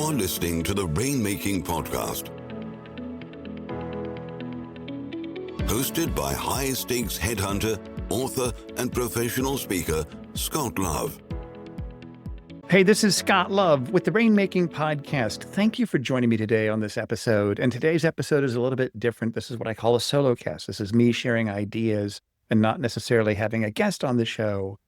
You're listening to the Rainmaking Podcast, hosted by high-stakes headhunter, author, and professional speaker, Scott Love. Hey, this is Scott Love with the Rainmaking Podcast. Thank you for joining me today on this episode. And today's episode is a little bit different. This is what I call a solo cast. This is me sharing ideas and not necessarily having a guest on the show,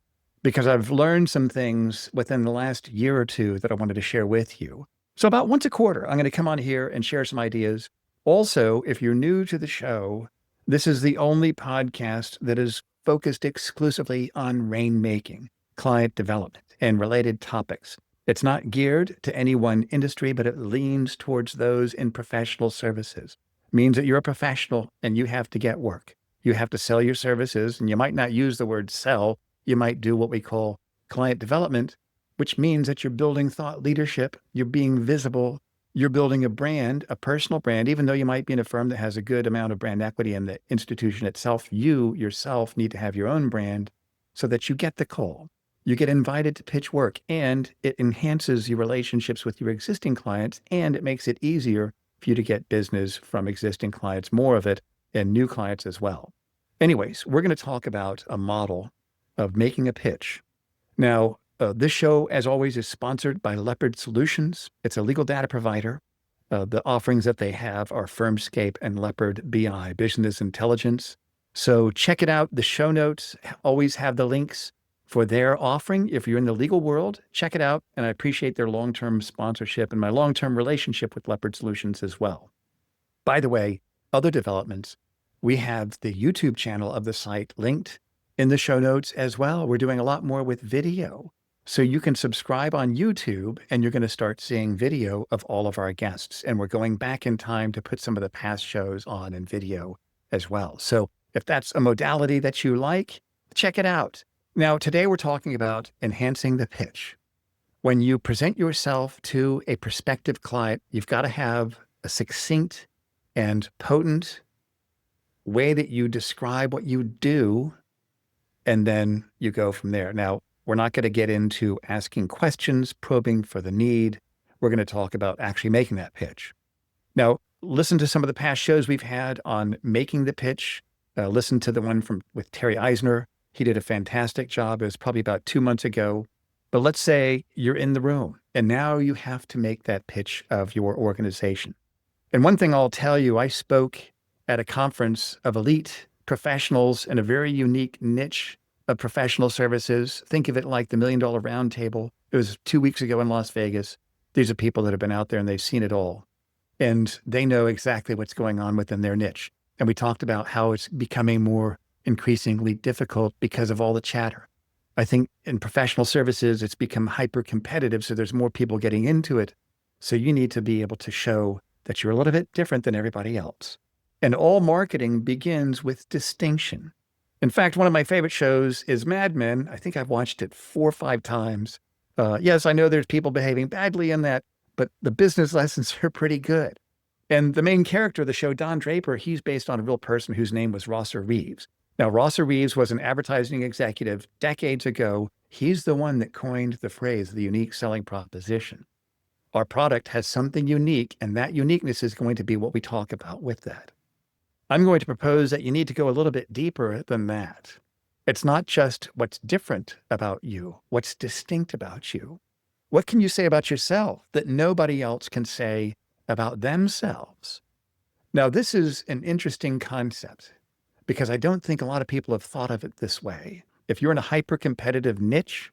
because I've learned some things within the last year or two that I wanted to share with you. So about once a quarter, I'm going to come on here and share some ideas. Also, if you're new to the show, this is the only podcast that is focused exclusively on rainmaking, client development, and related topics. It's not geared to any one industry, but it leans towards those in professional services. It means that you're a professional and you have to get work. You have to sell your services, and you might not use the word sell. You might do what we call client development, which means that you're building thought leadership, you're being visible, you're building a brand, a personal brand. Even though you might be in a firm that has a good amount of brand equity in the institution itself, you yourself need to have your own brand so that you get the call. You get invited to pitch work, and it enhances your relationships with your existing clients, and it makes it easier for you to get business from existing clients, more of it, and new clients as well. Anyways, we're going to talk about a model of making a pitch. Now, this show, as always, is sponsored by Leopard Solutions. It's a legal data provider. The offerings that they have are Firmscape and Leopard BI, Business Intelligence. So check it out. The show notes always have the links for their offering. If you're in the legal world, check it out. And I appreciate their long-term sponsorship and my long-term relationship with Leopard Solutions as well. By the way, other developments, we have the YouTube channel of the site linked in the show notes as well. We're doing a lot more with video. So you can subscribe on YouTube and you're going to start seeing video of all of our guests. And we're going back in time to put some of the past shows on in video as well. So if that's a modality that you like, check it out. Now, today we're talking about enhancing the pitch. When you present yourself to a prospective client, you've got to have a succinct and potent way that you describe what you do, and then you go from there. Now, we're not going to get into asking questions, probing for the need. We're going to talk about actually making that pitch. Now, listen to some of the past shows we've had on making the pitch. Listen to the one with Terry Eisner. He did a fantastic job. It was probably about 2 months ago. But let's say you're in the room and now you have to make that pitch of your organization. And one thing I'll tell you, I spoke at a conference of elite professionals in a very unique niche of professional services. Think of it like the $1 Million Round Table. It was 2 weeks ago in Las Vegas. These are people that have been out there and they've seen it all. And they know exactly what's going on within their niche. And we talked about how it's becoming more increasingly difficult because of all the chatter. I think in professional services, it's become hyper competitive. So there's more people getting into it. So you need to be able to show that you're a little bit different than everybody else. And all marketing begins with distinction. In fact, one of my favorite shows is Mad Men. I think I've watched it 4 or 5 times. Yes, I know there's people behaving badly in that, but the business lessons are pretty good. And the main character of the show, Don Draper, he's based on a real person whose name was Rosser Reeves. Now, Rosser Reeves was an advertising executive decades ago. He's the one that coined the phrase, the unique selling proposition. Our product has something unique, and that uniqueness is going to be what we talk about with that. I'm going to propose that you need to go a little bit deeper than that. It's not just what's different about you, what's distinct about you. What can you say about yourself that nobody else can say about themselves? Now, this is an interesting concept because I don't think a lot of people have thought of it this way. If you're in a hyper-competitive niche,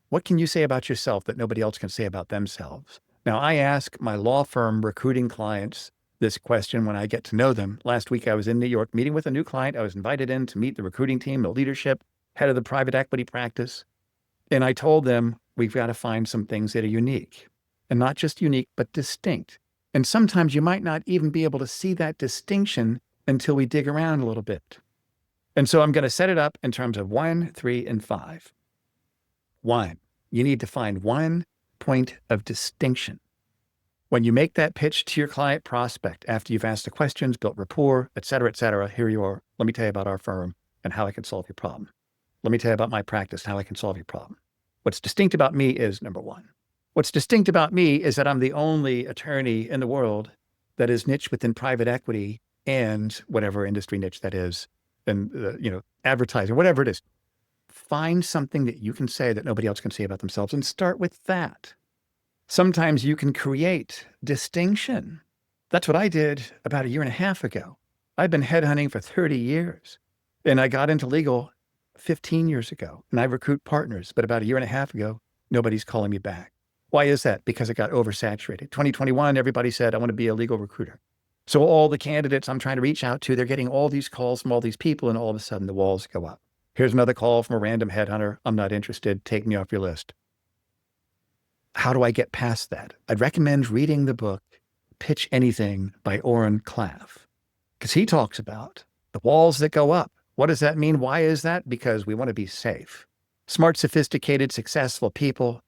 what can you say about yourself that nobody else can say about themselves? Now, I ask my law firm recruiting clients this question when I get to know them. Last week, I was in New York meeting with a new client. I was invited in to meet the recruiting team, the leadership, head of the private equity practice. And I told them, we've got to find some things that are unique, and not just unique, but distinct. And sometimes you might not even be able to see that distinction until we dig around a little bit. And so I'm going to set it up in terms of 1, 3, and 5. 1, you need to find one point of distinction. When you make that pitch to your client prospect, after you've asked the questions, built rapport, et cetera, here you are. Let me tell you about our firm and how I can solve your problem. Let me tell you about my practice, how I can solve your problem. What's distinct about me is number 1. What's distinct about me is that I'm the only attorney in the world that is niche within private equity and whatever industry niche that is, and advertising, whatever it is. Find something that you can say that nobody else can say about themselves and start with that. Sometimes you can create distinction. That's what I did about 1.5 years ago. I've been headhunting for 30 years, and I got into legal 15 years ago, and I recruit partners, but about 1.5 years ago, nobody's calling me back. Why is that? Because it got oversaturated. 2021, everybody said, I want to be a legal recruiter. So all the candidates I'm trying to reach out to, they're getting all these calls from all these people, and all of a sudden the walls go up. Here's another call from a random headhunter. I'm not interested. Take me off your list. How do I get past that? I'd recommend reading the book, Pitch Anything by Oren Klaff, because he talks about the walls that go up. What does that mean? Why is that? Because we want to be safe. Smart, sophisticated, successful people,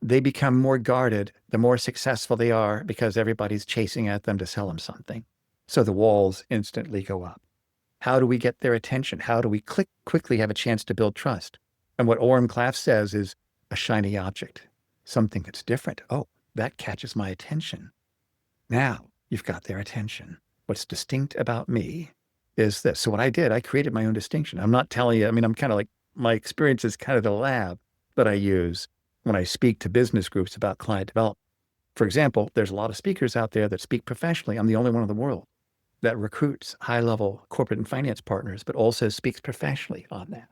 they become more guarded the more successful they are because everybody's chasing at them to sell them something. So the walls instantly go up. How do we get their attention? How do we quickly have a chance to build trust? And what Oren Klaff says is a shiny object, something that's different. Oh, that catches my attention. Now you've got their attention. What's distinct about me is this. So what I did, I created my own distinction. I'm not telling you, I'm kind of like, my experience is kind of the lab that I use when I speak to business groups about client development. For example, there's a lot of speakers out there that speak professionally. I'm the only one in the world that recruits high-level corporate and finance partners, but also speaks professionally on that.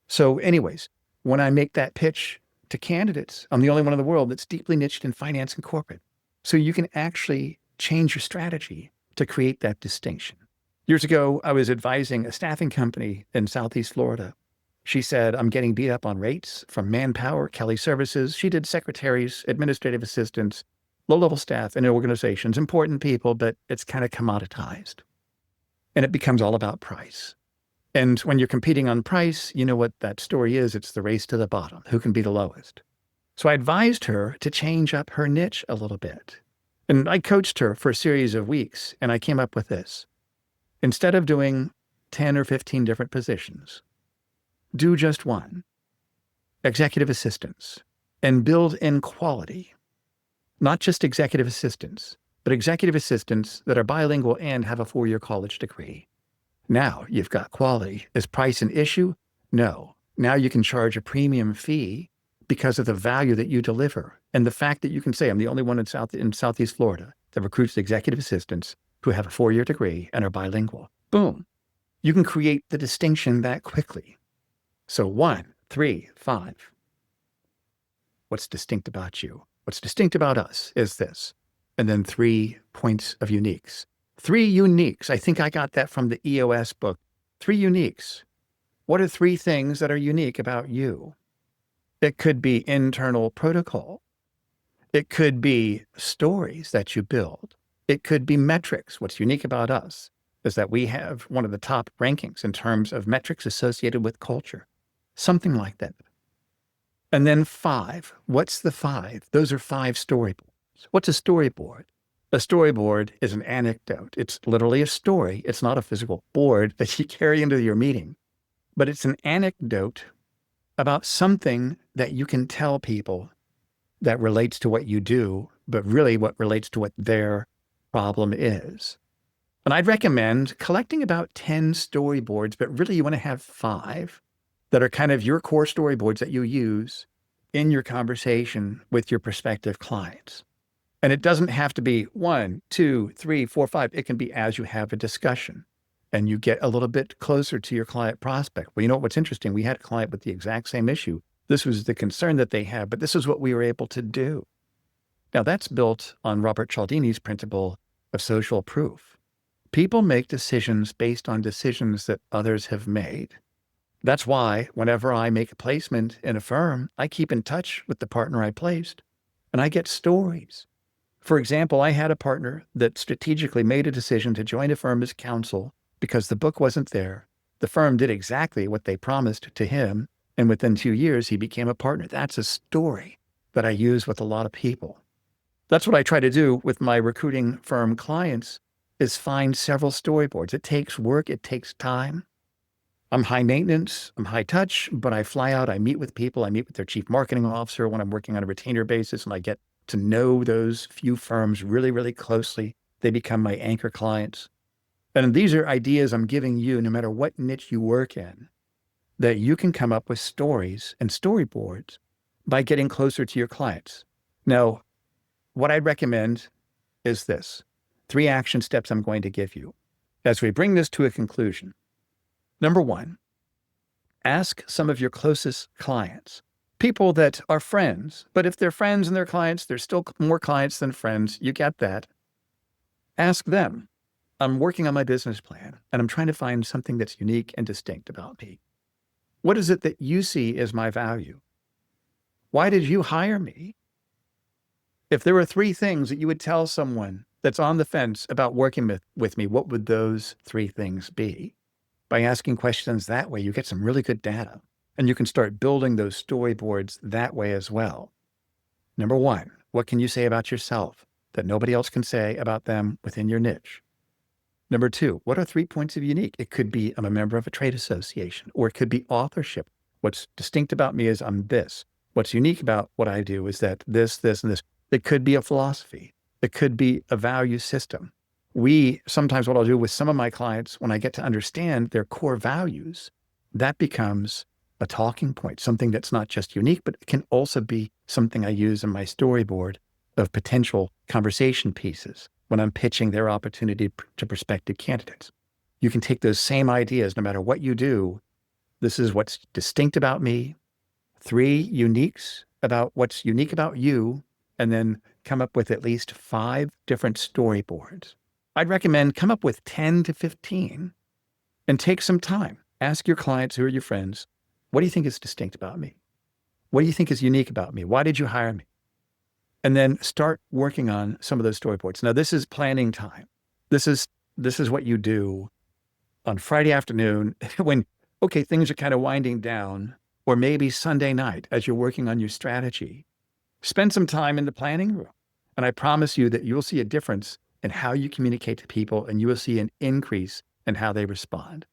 So anyways, when I make that pitch to candidates, I'm the only one in the world that's deeply niched in finance and corporate. So you can actually change your strategy to create that distinction. Years ago, I was advising a staffing company in Southeast Florida. She said, I'm getting beat up on rates from Manpower, Kelly Services. She did secretaries, administrative assistants, low-level staff in organizations, important people, but it's kind of commoditized. And it becomes all about price. And when you're competing on price, you know what that story is. It's the race to the bottom. Who can be the lowest? So I advised her to change up her niche a little bit. And I coached her for a series of weeks, and I came up with this. Instead of doing 10 or 15 different positions, do just one, executive assistants, and build in quality. Not just executive assistants, but executive assistants that are bilingual and have a 4-year college degree. Now you've got quality. Is price an issue? No. Now you can charge a premium fee because of the value that you deliver. And the fact that you can say, I'm the only one in Southeast Florida that recruits executive assistants who have a 4-year degree and are bilingual. Boom. You can create the distinction that quickly. So 1, 3, 5. What's distinct about you? What's distinct about us is this. And then 3 points of uniques. 3 uniques. I think I got that from the EOS book. 3 uniques. What are 3 things that are unique about you? It could be internal protocol. It could be stories that you build. It could be metrics. What's unique about us is that we have one of the top rankings in terms of metrics associated with culture. Something like that. And then 5. What's the 5? Those are 5 storyboards. What's a storyboard? A storyboard is an anecdote. It's literally a story. It's not a physical board that you carry into your meeting, but it's an anecdote about something that you can tell people that relates to what you do, but really what relates to what their problem is. And I'd recommend collecting about 10 storyboards, but really you want to have 5 that are kind of your core storyboards that you use in your conversation with your prospective clients. And it doesn't have to be 1, 2, 3, 4, 5. It can be as you have a discussion and you get a little bit closer to your client prospect. Well, you know what's interesting? We had a client with the exact same issue. This was the concern that they had, but this is what we were able to do. Now that's built on Robert Cialdini's principle of social proof. People make decisions based on decisions that others have made. That's why whenever I make a placement in a firm, I keep in touch with the partner I placed and I get stories. For example, I had a partner that strategically made a decision to join a firm as counsel because the book wasn't there. The firm did exactly what they promised to him, and within 2 years, he became a partner. That's a story that I use with a lot of people. That's what I try to do with my recruiting firm clients is find several storyboards. It takes work. It takes time. I'm high maintenance, I'm high touch, but I fly out, I meet with people, I meet with their chief marketing officer when I'm working on a retainer basis, and I get to know those few firms really, really closely. They become my anchor clients. And these are ideas I'm giving you, no matter what niche you work in, that you can come up with stories and storyboards by getting closer to your clients. Now, what I'd recommend is this: 3 action steps I'm going to give you as we bring this to a conclusion. Number 1, ask some of your closest clients, people that are friends, but if they're friends and they're clients, they're still more clients than friends. You get that. Ask them. I'm working on my business plan and I'm trying to find something that's unique and distinct about me. What is it that you see as my value? Why did you hire me? If there were 3 things that you would tell someone that's on the fence about working with me, what would those 3 things be? By asking questions that way, you get some really good data, and you can start building those storyboards that way as well. Number 1, what can you say about yourself that nobody else can say about them within your niche? Number 2, what are 3 points of unique? It could be I'm a member of a trade association, or it could be authorship. What's distinct about me is I'm this. What's unique about what I do is that this, and this. It could be a philosophy. It could be a value system. Sometimes what I'll do with some of my clients, when I get to understand their core values, that becomes a talking point, something that's not just unique, but it can also be something I use in my storyboard of potential conversation pieces when I'm pitching their opportunity to prospective candidates. You can take those same ideas, no matter what you do. This is what's distinct about me, 3 uniques about what's unique about you, and then come up with at least 5 different storyboards. I'd recommend come up with 10 to 15 and take some time. Ask your clients who are your friends, what do you think is distinct about me? What do you think is unique about me? Why did you hire me? And then start working on some of those storyboards. Now, this is planning time. This is what you do on Friday afternoon when, things are kind of winding down, or maybe Sunday night as you're working on your strategy. Spend some time in the planning room. And I promise you that you'll see a difference in how you communicate to people, and you will see an increase in how they respond.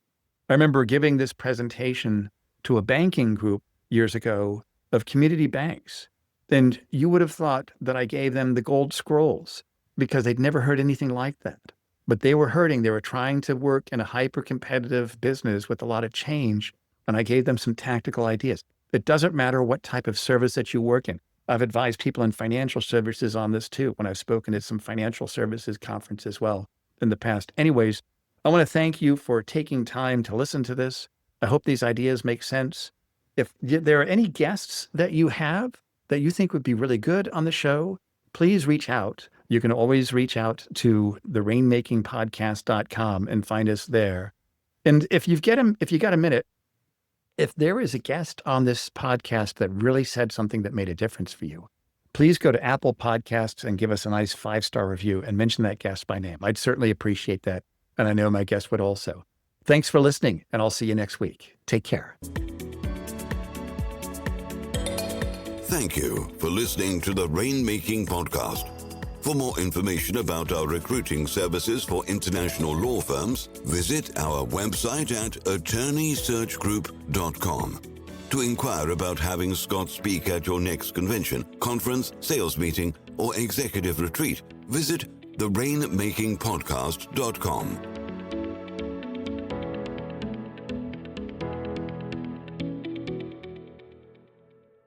I remember giving this presentation to a banking group years ago of community banks. And you would have thought that I gave them the gold scrolls because they'd never heard anything like that. But they were hurting. They were trying to work in a hyper-competitive business with a lot of change. And I gave them some tactical ideas. It doesn't matter what type of service that you work in. I've advised people in financial services on this too, when I've spoken at some financial services conference as well in the past. Anyways, I want to thank you for taking time to listen to this. I hope these ideas make sense. If there are any guests that you have that you think would be really good on the show, please reach out. You can always reach out to the rainmakingpodcast.com and find us there. And if you got a minute, if there is a guest on this podcast that really said something that made a difference for you, please go to Apple Podcasts and give us a nice 5-star review and mention that guest by name. I'd certainly appreciate that. And I know my guest would also. Thanks for listening, and I'll see you next week. Take care. Thank you for listening to the Rainmaking Podcast. For more information about our recruiting services for international law firms, visit our website at attorneysearchgroup.com. To inquire about having Scott speak at your next convention, conference, sales meeting, or executive retreat, visit therainmakingpodcast.com.